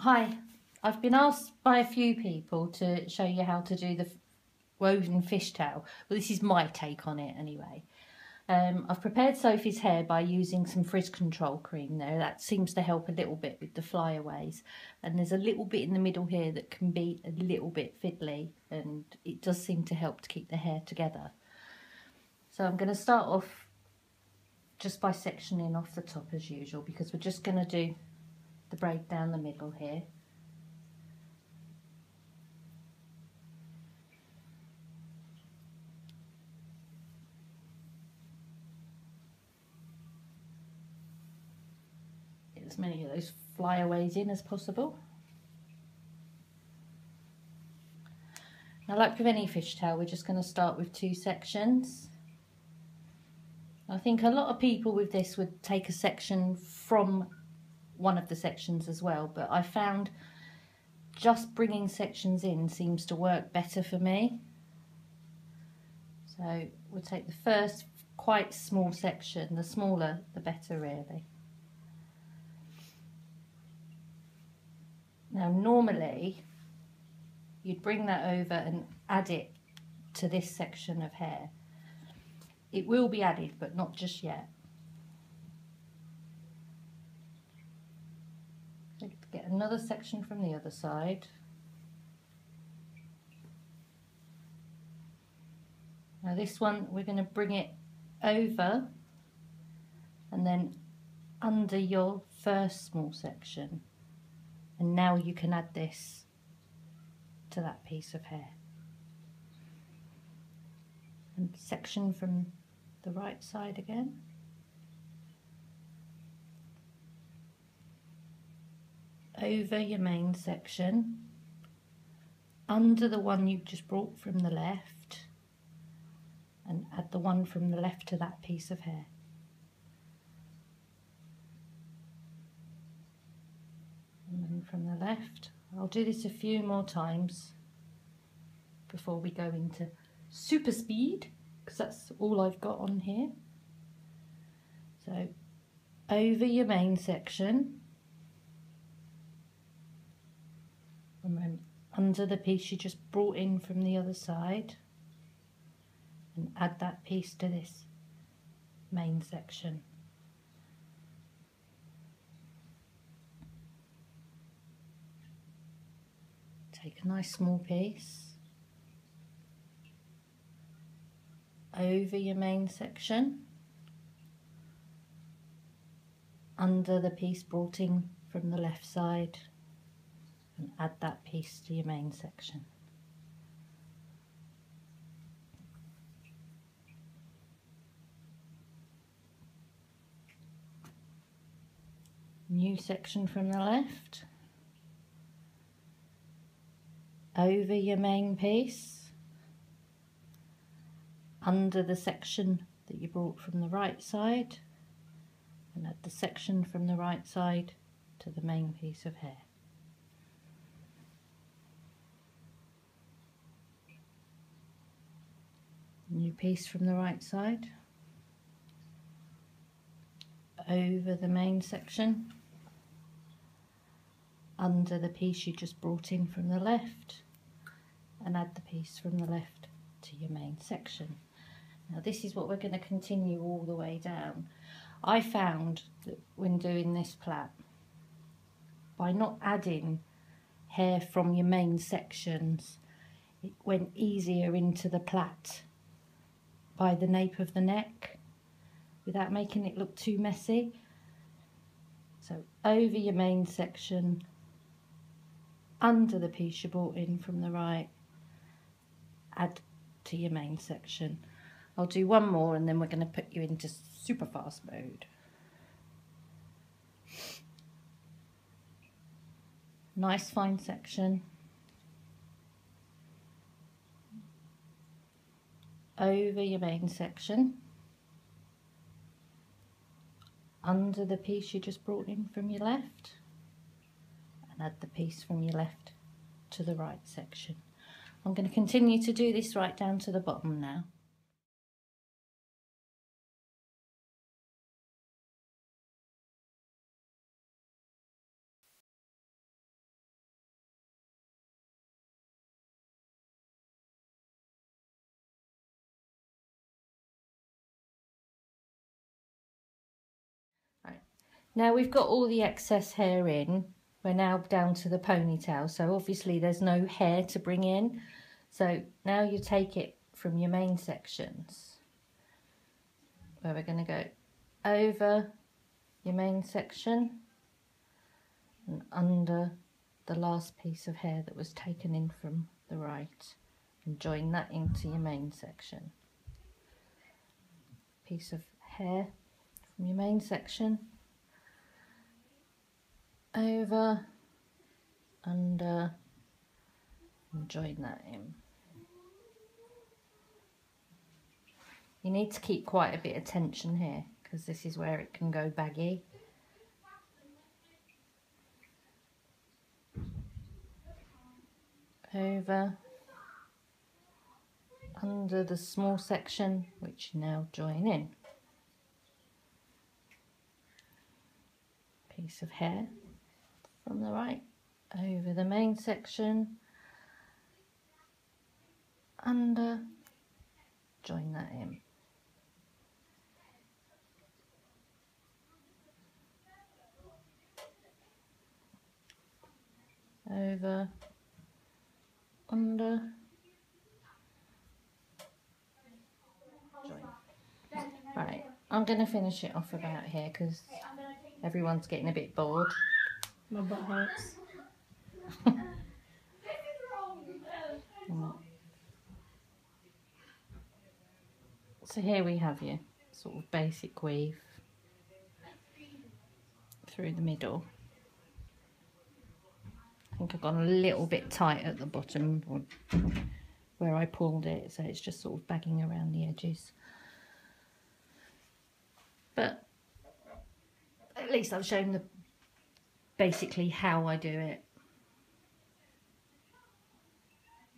Hi, I've been asked by a few people to show you how to do the woven fishtail. Well, this is my take on it anyway. I've prepared Sophie's hair by using some frizz control cream there. That seems to help a little bit with the flyaways. And there's a little bit in the middle here that can be a little bit fiddly, and it does seem to help to keep the hair together. So I'm going to start off just by sectioning off the top as usual, because we're just going to do the braid down the middle here. Get as many of those flyaways in as possible. Now, like with any fishtail, we're just going to start with 2 sections. I think a lot of people with this would take a section from one of the sections as well, but I found just bringing sections in seems to work better for me. So we'll take the first quite small section, the smaller the better really. Now normally you'd bring that over and add it to this section of hair. It will be added, but not just yet. Get another section from the other side. Now this one we're going to bring it over and then under your first small section, and now you can add this to that piece of hair. And section from the right side again. Over your main section, under the one you've just brought from the left, and add the one from the left to that piece of hair. And then from the left, I'll do this a few more times before we go into super speed, because that's all I've got on here. So over your main section, and then under the piece you just brought in from the other side, and add that piece to this main section. Take a nice small piece over your main section, under the piece brought in from the left side, and add that piece to your main section. New section from the left, over your main piece, under the section that you brought from the right side, and add the section from the right side to the main piece of hair. New piece from the right side, over the main section, under the piece you just brought in from the left, and add the piece from the left to your main section. Now this is what we're going to continue all the way down. I found that when doing this plait, by not adding hair from your main sections, it went easier into the plait by the nape of the neck without making it look too messy. So over your main section, under the piece you brought in from the right, add to your main section. I'll do one more and then we're going to put you into super fast mode. Nice fine section. Over your main section, under the piece you just brought in from your left, and add the piece from your left to the right section. I'm going to continue to do this right down to the bottom now. Now we've got all the excess hair in, we're now down to the ponytail, so obviously there's no hair to bring in. So now you take it from your main sections, where we're going to go over your main section and under the last piece of hair that was taken in from the right, and join that into your main section. Piece of hair from your main section, over, under, and join that in. You need to keep quite a bit of tension here because this is where it can go baggy. Over, under the small section, which you now join in. Piece of hair from the right, over the main section, under, join that in. Over, under, join. Right, I'm going to finish it off about here because everyone's getting a bit bored. My butt hurts. So here we have your sort of basic weave through the middle. I think I've gone a little bit tight at the bottom where I pulled it, so it's just sort of bagging around the edges. But at least I've shown basically how I do it.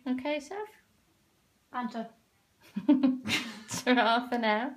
Okay, Seth? Anta. Ta-ra for now.